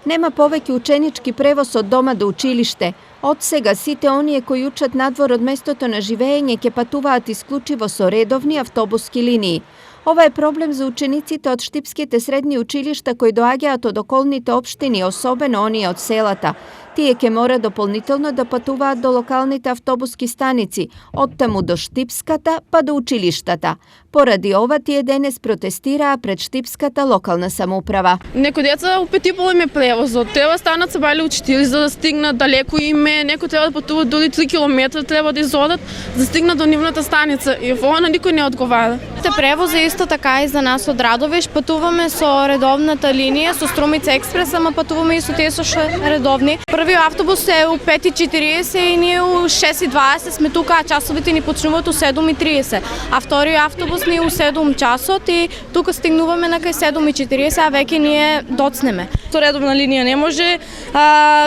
Нема повеќе ученички превоз од дома до училиште. Од сега сите оние кои учат надвор од местото на живење ќе патуваат исклучиво со редовни автобуски линии. Ова е проблем за учениците од штипските средни училишта кои доаѓаат од околните општини, особено оние од селата. Тие ќе мора дополнително да патуваат до локалните автобуски станици, оттаму до Штипската, па до училиштата. Поради ова тие денес протестираа пред Штипската локална самоуправа. Некои деца упетипола им е превозот. Треба станат се бали учители за да стигнат далеко им е. Некои треба да патуваат дури 3 километра, треба да изодат за да стигнат до нивната станица. И ова на никој не одговара. Превоз е исто така и за нас од Радовиш. Патуваме со редовната линија, со Струмица експрес, ама патуваме и со тие со редовни. Првиот автобус е у 5:40 и ние у 6:20 сме тука, а часовите ни почнуваат у 7:30. А вториот автобус ни у 7 часот и тука стигнуваме на кај 7:40, а веќе ние доцнеме. Со редовна линија не може,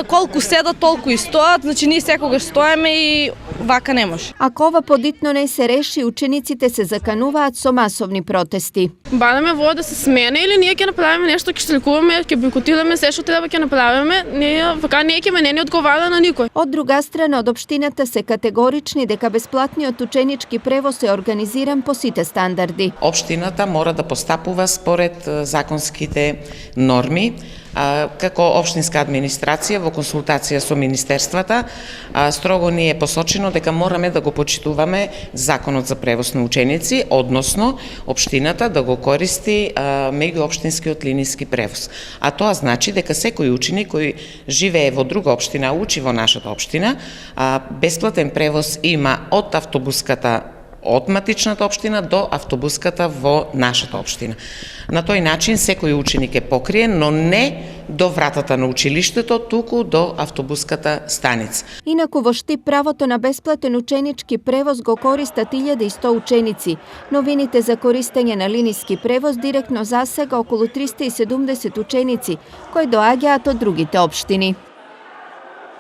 колку седат, толку и стоат, значи ние секогаш стоеме и вака не може. Ако ова подитно не се реши, учениците се закануваат со масовни протести. Бараме во да се смене или ние ќе направиме нешто, ќе штрајкуваме, ќе бойкотираме се што треба ќе направиме, ние вака не ќе не одговара на никој. Од друга страна, од општината се категорични дека бесплатниот ученички превоз е организиран по сите стандарди. Општината мора да постапува според законските норми, како општинска администрација во консултација со министерствата. Строго ни е посочено дека мораме да го почитуваме законот за превоз на ученици, односно општината да го користи меѓуопштинскиот линиски превоз. А тоа значи дека секој ученик кој живее во друга општина, учи во нашата општина, бесплатен превоз има од автобуската од матичната општина до автобуската во нашата општина. На тој начин секој ученик е покриен, но не до вратата на училиштето, туку до автобуската станица. Инаку во Штип правото на бесплатен ученички превоз го користат 1100 ученици. Новините за користење на линиски превоз директно засега околу 370 ученици кои доаѓаат од другите општини.